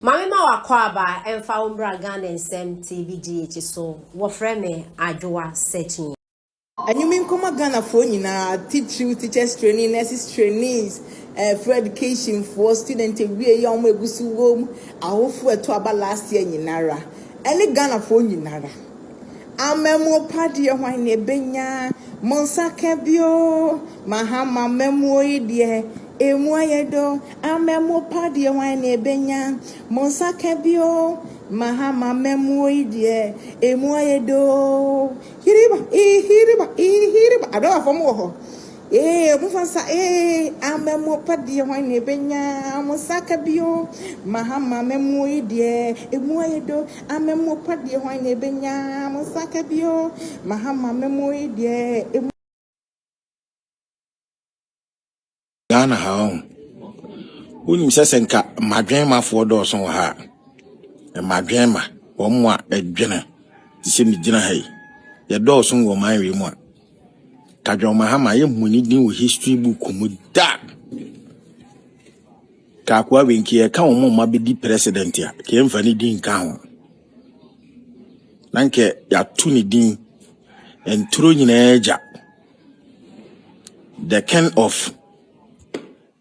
Mami ma wakwaba emfa umbra Ghana nsem TVGH so wofre me adwoa searching. Anyumi nkoma Ghana for nyina teachers training, nurses trainees, for education for student we ya omo egusu wom ahofo eto aba last year nyinara. Any Ghana for nyinara. Amemo padi e hwan na benya monsa kebio mahama memo idie emu ayedo amemo padi e hwan na benya monsa kebio mahama memo idie emu ayedo hiriba ado afomo ho mufansa amemo padi e hwan na benya monsa kebio mahama memo idie emu ayedo amemo padi e hwan na benya monsa kebio mahama memo idie Ghana ha unim sesenka madwen mafo do so ha madwen ma omo a adwene se ni gina hai ye do so wo man we mu a kadwo mahama ye muni din wo history book mu da ka kwa wenki e ka omo ma be di president ya ke mfa ni din ka ho nanke ya tu ni din entro nyina eja the kind of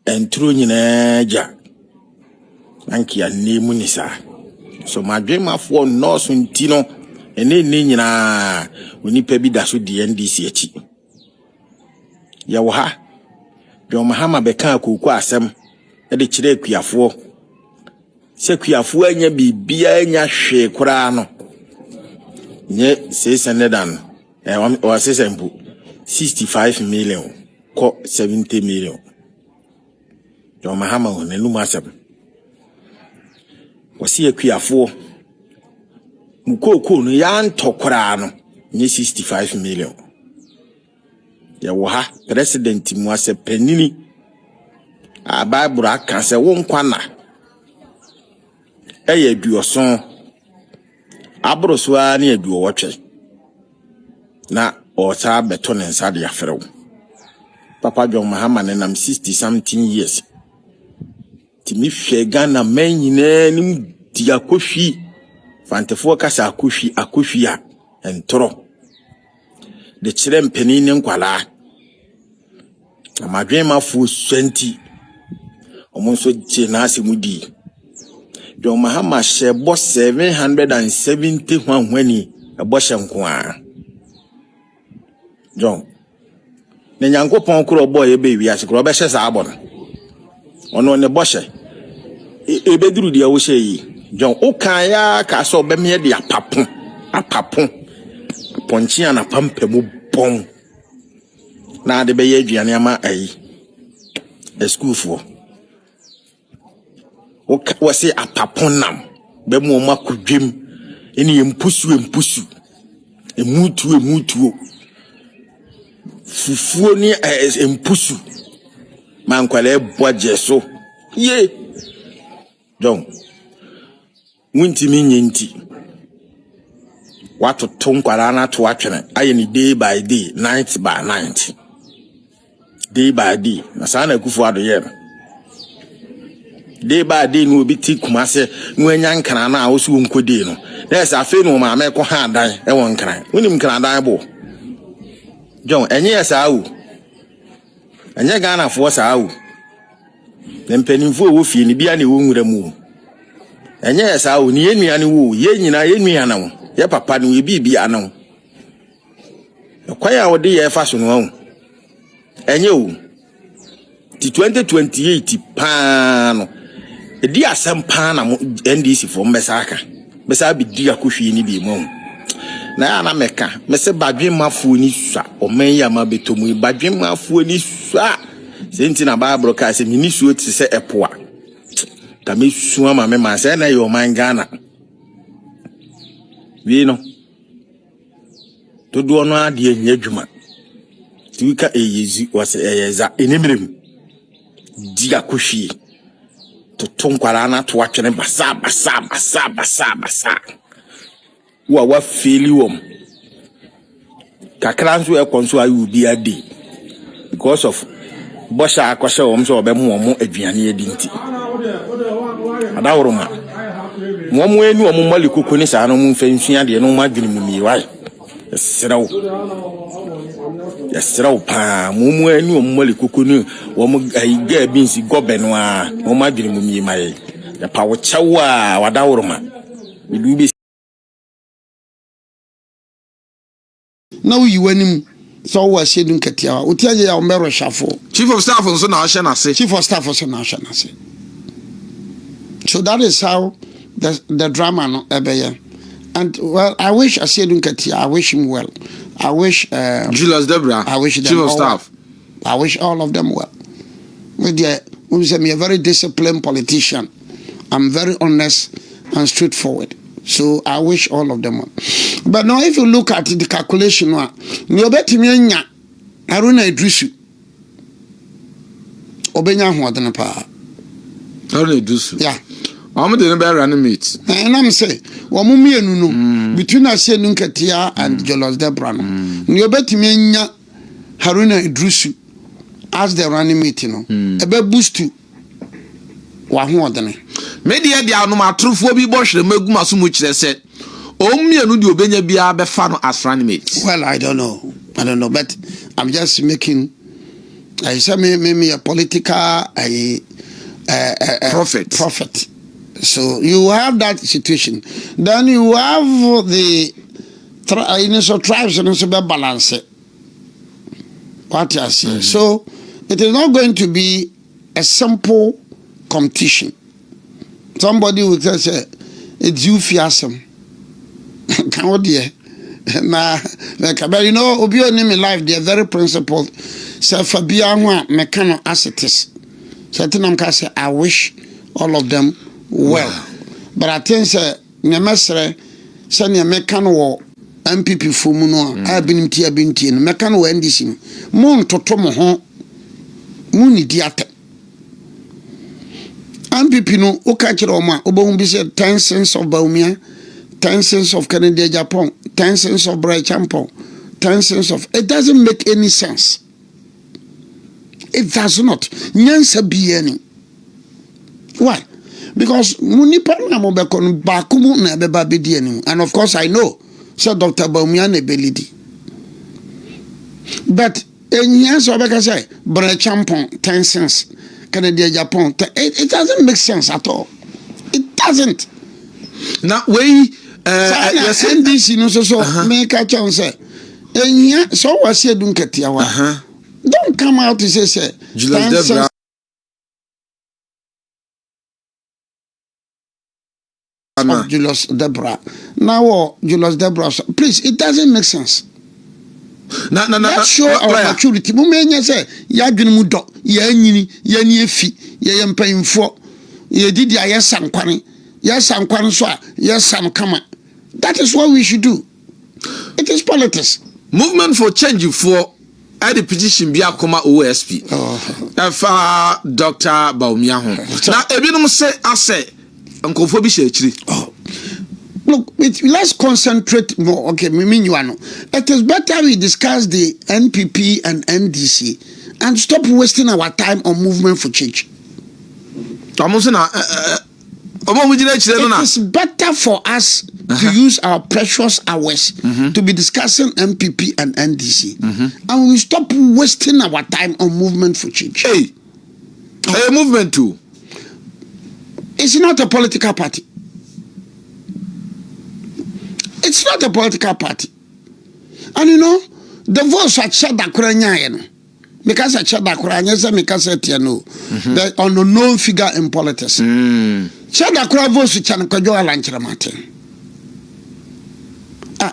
entro nyina ja anki ya nemu ni sa so madwen mafo no so ntino ene nyina onipa bi da so di NDC achi ya wo ha John Mahama beka akoko asem e de kire akuafo se akuafo anya bibia anya hwe kura no nye 600 o 65 million ko 70 million John Mahama on enu masem wasi akuafo mukoko no ya ntokora no nye 65 million ya wo ha president mu ase panini a bible aka se wo nkwana eye duoson abroso a na eduo wotwe na o sa beto ne nsa de afrew Papa John Mahama ne nam 60 something years timi hwe Ghana man nyina nim di akohwi fantefo kasa akohwi a entro de kire mpani ne nkwala amadwen mafo 20 omonso je na asemudi John Mahama shebo 770 hwanhwani ebo shenko a John ne nyankopon kro boy ebe wi ase kro be hye sa abon ono ne boshe ebeduru dia wo hye yi John okan ya ka so be me de apapon ponchia na pampemu bon na de be ye aduane ama ayi school for o se apapon nam be mu makudwem eni empusu emutu fufuo ni empusu mankwale boje so ye John muntimi nyenti watu tonkwara na to atwene aye ni day by day night by night day by day na sana kufu ado ye day by day no obi ti kumase no anya nkana na awosu nkodi no na esa afi no ma me ko ha dan e won nkran wonim nkran dan bo John enye esa awu enye Ghana fo sa awu na mpanimfo wo fie ni bia na wo nwura mu enye esa awu ni yenua ni wo ye nyina yenua na wo ye papa no ye bibi anan kwaya wode ye fa so no enye o ti 2028 pa no edi asem pa na NDC fo mbesaka besa bi di akohwie ni bi mu na ya na meka mese badwen mafo ni swa o men ya ma betomu badwen mafo ni swa senti na bible ka se mini suo ti se epoa ka me suo ma me ma se na yo man Ghana we no to do no ade anya dwuma ti wika eyezi wase eyeza enimrem di akohwie to tonkwara na to atwene basa wa feel wom kakranzo e konso ayu bi ade because of bosha akwashe wom so obemu wom aduane edi nti adawroma Momo enu omo mali kokoni sa no mu mfensua de no ma dwene mu mi wai. Yesrawo. Yesrawo pa momo enu omo mali kokoni omo ga binsi gobeno a omo adwene mu mi mai. Ya pa wo chawa wadawroma. Bidu Now you win so was shading Katia. Utia ya Omero Shafo. Chief of Staff also now say. Chief of Staff also now say. So that is how the drama no ebeye. And well, I wish I said Katia, I wish him well. I wish Julius Debra. I wish them Chief of Staff. I wish all of them well. Me a very disciplined politician. I'm very honest and straightforward. So I wish all of them well. But now if you look at the calculation, you bet me Haruna Idrisu. Obenya Huadana Pa. Haruna Idrisu. Yeah. I'm the number running meet. And I'm saying, Wamumi no between us Nunkatia and Jolos Debrano. You bet me Haruna Idrisu as the running meeting. A bit boost to Wahuadane. Media dia no matrufo bi bo hwere maguma so mu kire se omienu di obenya bia be fa no as running mate. Well, I don't know, but I'm just making I say me a political prophet. So you have that situation. Then you have the initial tribes and also balance it. What you see. So it is not going to be a simple competition. Somebody will say, it's you fiasem. Can dear? But you know, Obio name in life, they are very principled. So Fabian mechano as it is. So I say, I wish all of them well. But I think Nemesre send a mechano MPP for Muno. I've been in mechano NDC. Moon to Tomo home. Moon diate. MPP no okachira oma obon bi say 10 cents of Baumia, 10 cents of Canada Japan, 10 cents of Bray Champo, 10 cents of it doesn't make any sense. It does not. Nyansa bieni. Why? Because munipa na mo be kon bakumu na be ba bedi anim. And of course I know so Dr. Baumia na belidi. But nyansa obeka say Bray Champo 10 cents Canada, Japan. It doesn't make sense at all. It doesn't. Now, we send this, you know, so make a chance. So what say, don't get your don't come out to say, Julius Debra. Julius Debra. Now, Julius Debra, please, it doesn't make sense. Let's show our maturity. Mumenya say, Yadwin Mudo, Yanini, Yaniefi, Yam paying for, ye did ya yes, Sam Quani, yes, Sam Quanswa, yes, Sam Kama. That is what we should do. It is politics. Movement for change for the petition be a comma OSP. Dr. Baumia. Now, Ebinum say, I say, Uncle Fobi. Look, let's concentrate more. Okay, it is better we discuss the NPP and NDC and stop wasting our time on movement for change. It is better for us to use our precious hours to be discussing MPP and NDC, and we stop wasting our time on movement for change. Hey, movement too. It's not a political party. It's not a political party. And you know, the votes are Chadakuranya. Because I Chadakuranya, because the unknown figure in politics. Chadakura votes to Chanakajoa Lanchramate.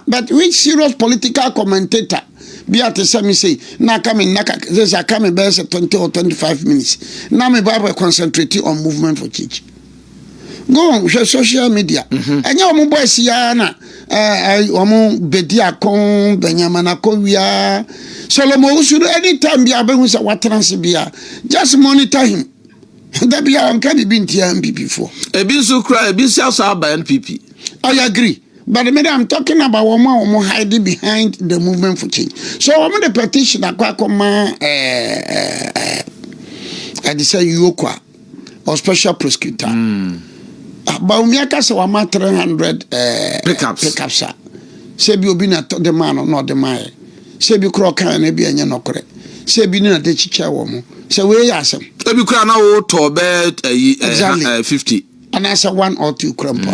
But which serious political commentator be at the same say, now coming, there's a coming best 20 or 25 minutes. Now me Bible concentrating on movement for change. Go on social media. And your mobile siana, bedia con, Benyamana Kovia, Solomon should anytime be able to what transibia. Just monitor him. That be our can't be MPP for. A bit so cry, a bit self by NPP. I agree. But I'm talking about one hiding behind the movement for change. So I'm the petition that I say Yokwa or special prosecutor. But umiaka se wama 300 pickups. Say bi obi na the man or not the man. Say bi kro kan na bi enye nokore. Say bi na de chicha wo mo. Say we yasem. Say bi kra na wo to be 50. And I say 1 or 2 crumple.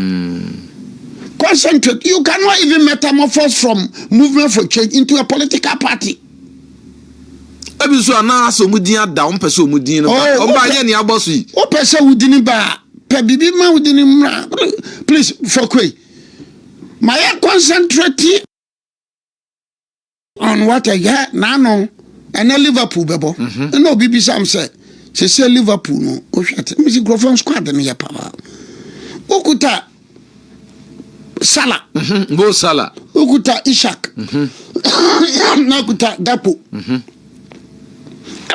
Concentrate. You cannot even metamorphose from movement for change into a political party. Ebiso ana so mudin ada on pese omudin no o ba ye ni aboso yi o pese wudini ba pe bibi ma wudini mra please for kwe my concentrate on what I get now and Liverpool bebo no bibi sam say Liverpool no o hwate me grofon squad no ya power okuta Salah go Salah okuta Ishak na okuta Gapo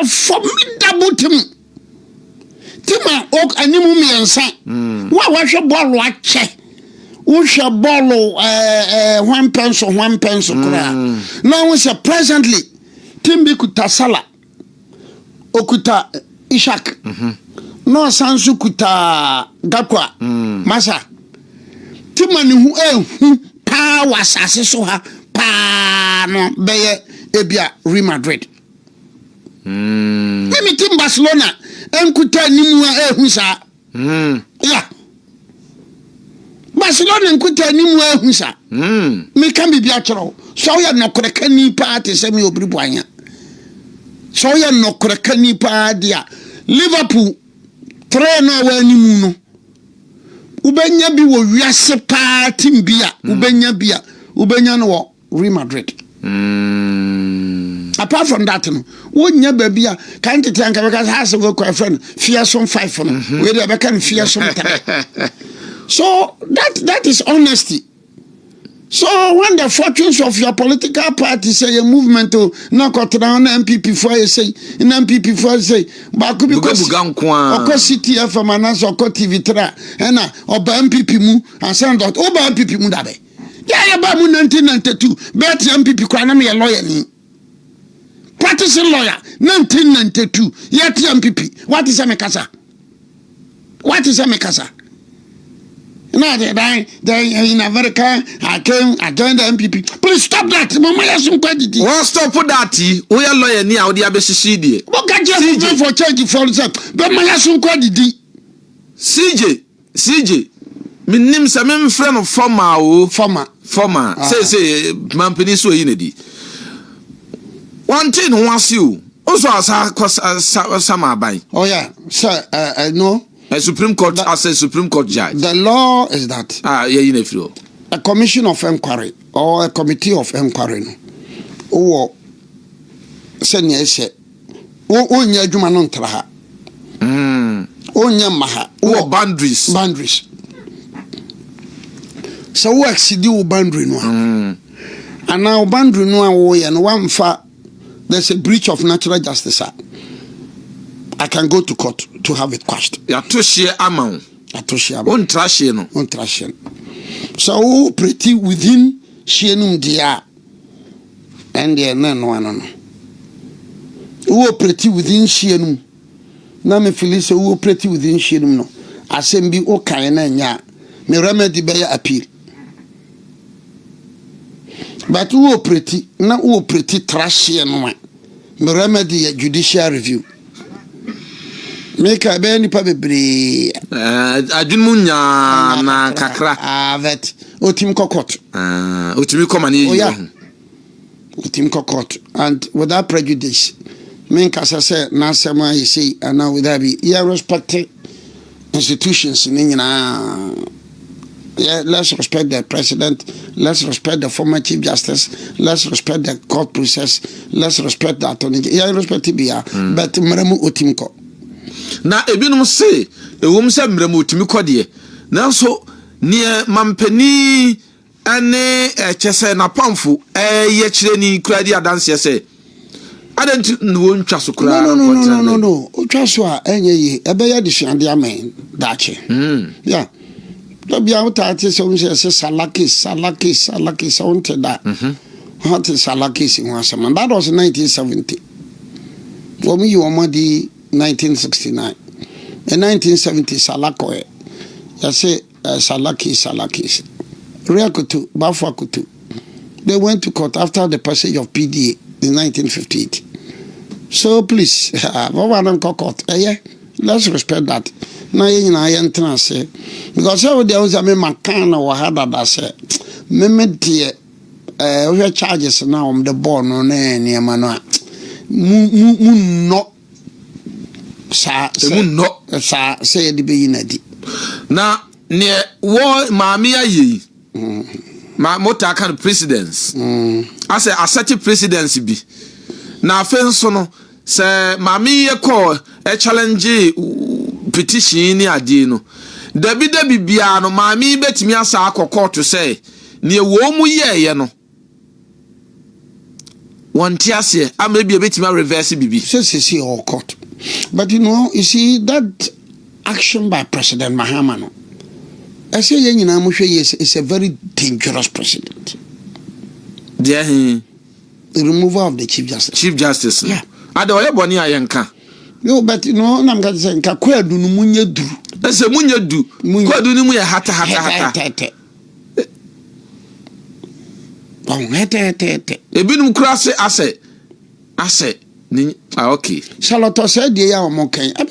a formidable team. Tima ok animu miensa. Wa hwe ball ache. Wo hwe ball 1 pencil kura. Now we say presently team bi kuta Salah. Okuta Ishak. No sansu kuta Gakwa. Masa. Tima ni hu pa wasase so ha pa no beye ebia Real Madrid. Mimi team Barcelona enkuta nimu ehun sa. Yeah. Barcelona enkuta nimu ehun sa. Me kan bibia achro. So ya nokore kani party se me obribu anya. So ya nokore kani pa dia. Liverpool trainer wa nimu no. Ubenya bi wo wiase pa team bia, ubenya no wo Real Madrid. Apart from that, no, wonya baby a can't tell because has to go to a friend, fearsome 5 no. We never can fearsome 3. So that is honesty. So when the fortunes of your political party say a movement to knock out down MPP for say in MPP for say but could because city FM and or TV3 and or MPP mu and send out over MPP mu dabe. Yeah, ba mu 1992 bet MPP kwa na me lawyer ni. Practicing lawyer 1992 yet MPP. What is a mekasa? No, they in America. I joined the MPP. Please stop that. Mama, well, stop for that. We are lawyer near the ABCD. What can you do for change for himself? But my husband called the CJ. My name is a friend of former. Say, Mampini so unity. One thing wants you. Also, as I summer by. Oh, yeah, sir, I know. A Supreme Court as a Supreme Court judge. The law is that a commission of inquiry or a committee of inquiry or send yes, onya juma non traha. Onya maha or boundaries. So what exceed you boundary no? And now boundary no way and one fa there's a breach of natural justice. I can go to court to have it quashed. Ya to share amount. On trash no. So pretty within shenum dia. And there no. Who pretty within shenum. Na me feel say who pretty within shenum no. Assembly o kan na nya. Me remedy be appeal. But who pretty trash no. Me remedy judicial review. Make a benny pabebre. Adumunya na kakra. Vet. Otim kokot. Otimi komani. Oh yeah. Otim kokot. And without prejudice. Men kasa say na sema you say and now without be yeah respect institutions nina. Yeah, let's respect the president. Let's respect the former chief justice. Let's respect the court process. Let's respect the attorney. Yeah, respect TBA. But mremu otim ko. Na ebinum say ewum se mremu otimi kodie nanso ne mampani ane chese na pamfo ye kire ni kuradi adanse se adent no ntwa so kura no otwa so a enye yi ebe ya de hwande amen dache yeah do bia utati se se salaki so unte da what is salaki si wasama that was 1970 for me you amadi 1969 in 1970 Salakoe. I say Salakis. Riakutu, Bafuakutu. They went to court after the passage of PDA in 1958. So please, let's respect that. Now you say because there was a Makana or had that say, Memetia, we charges now on the board on any manner. No, sir, say the beginning. Now, near war, Mamia ye. My motor kind of presidents. I say, a such a presidency be. Now, Fensono, say, Mammy, call a challenge petition near Dino. Debbie Biano, Mammy bet me a sack or court to say, near Womu ye, no. One tiasia, I may be a bit more reverse BB. Says he all court. But you see, that action by President Mahama, I say, is a very dangerous president. The removal of the Chief Justice. Chief Justice. Yeah. I don't have one yanka. No, but I'm going to say, Kakwa do Munya do. That's a Munya do. Munya do Munya hata. Ebinum krase ase. Okay. Charlotte said, "Dear, I'm okay." I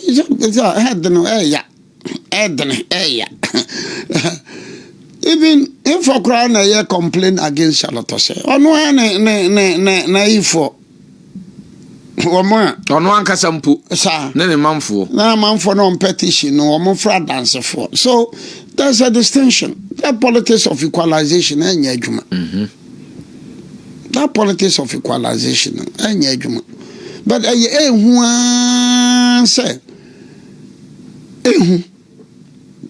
even if for crying a year complain against Charlotte say, "Oh no, naive for one kasampu, sir, no manfo, no man for no petition, no more fraud dancer for." So there's a distinction. That politics of equalization, that politics of equalization, but say,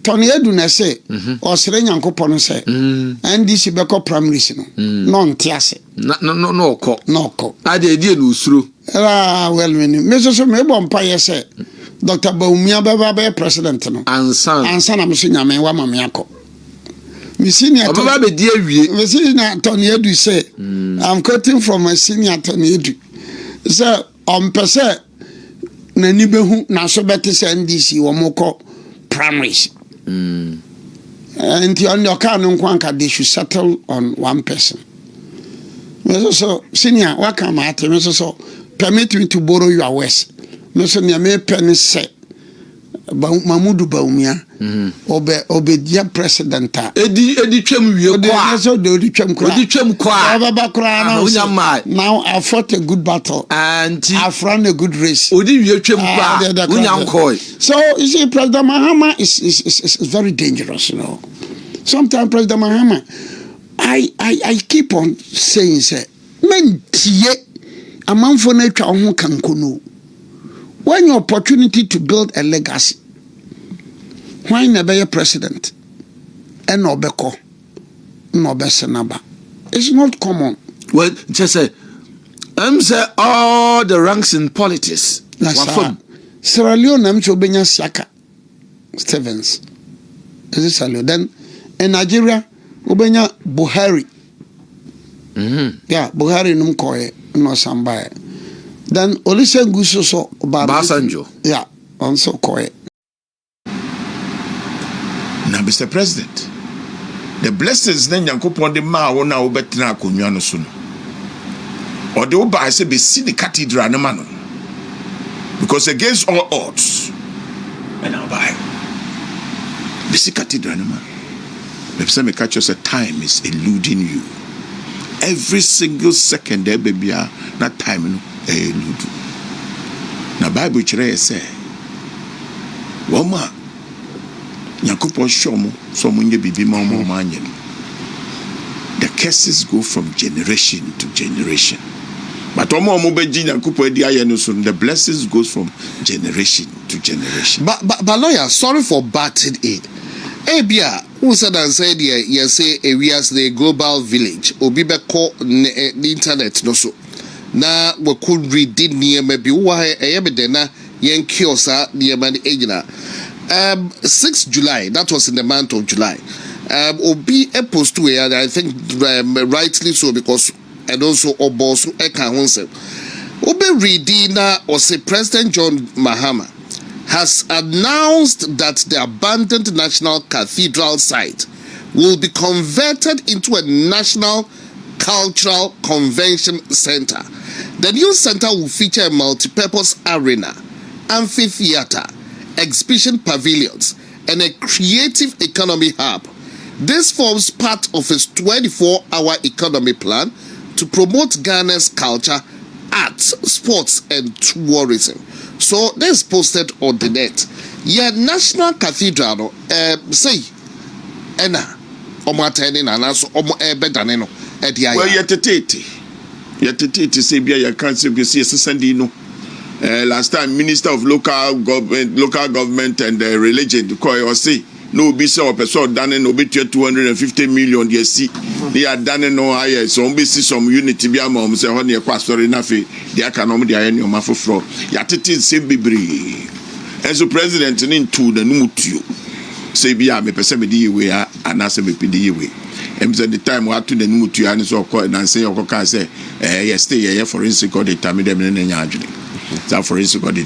Tony Eduna say, or Serena Copon say, and this Beko primaries, non tiase, no, co. I did no through. Well, Mrs. Mabon Paya say, Dr. Baumia Baba president, and son, I'm saying, I'm a Wamamiako. Senior Tony Edu say, I'm quoting from a senior Tony Edu. So, on per se, Nanibehu, Nasobetis NDC, or Moko primaries. And on your canon, they should settle on one person. So, senior, what come at him? So, permit me to borrow your words. Mr. Niame Penny say, Mamudu Baumia, Obedia President. Eddie Chem, now I fought a good battle and I've run a good race. So, you see, President Mahama is very dangerous, Sometimes President Mahama, I keep on saying, men a man for nature who can know. When your opportunity to build a legacy, why never be a president? And no beko, no besenaba. It's not common. Well, just say, say all the ranks in politics. Sierra Leone, Obenya Siaka Stevens. Is it Sierra Leone? Then in Nigeria, Obenya Buhari. Yeah, Buhari numkoye no sambaye. Then Olusegun so Basanjo. Yeah, also quiet. Now, Mr. President, the blessings then Yankopon de ma wona obetina akonwa no so no. Or the oba say be see the cathedral no man. Because against all odds, and I'll buy. Be see cathedral no man. Maybe some catch us a time is eluding you. Every single second there baby that time no elude. Na Bible chere say Woma Yankopon shomo so munye bibi ma anye. The curses go from generation to generation. But the blessings goes from generation to generation. But lawyer, sorry for butting in. Ebia, who said and said you say areas the global village obibe call the internet no so. Na we could read near maybe why na yen kiosa near man agina. 6 July, that was in the month of July. Obi a post to where I think rightly so because and also Obosu Eka Hunse. Obi reading or say President John Mahama has announced that the abandoned National Cathedral site will be converted into a National Cultural Convention Center. The new center will feature a multi-purpose arena, amphitheater, exhibition pavilions, and a creative economy hub. This forms part of its 24-hour economy plan to promote Ghana's culture, arts, sports, and tourism. So this is posted on the net. Yeah, National Cathedral, say, Ena, Omateni, and also Bedaneno, at the well, yet say, be a council, be Sandino. Last time, Minister of Local Government and Religion, the Koy or say, no, be so person done no bit 250 million. Yes, see, they are done no higher. So, be see some unity be a mom, say, honey, a pastor enough, the economy, the any of my floor. Yatiti same be as a president in two the new to say, be a me perceive way and as a PD way. And the time we had to the new to and so called and say, or say, yes, stay here for instance, got the time in the yard. That for instance, got the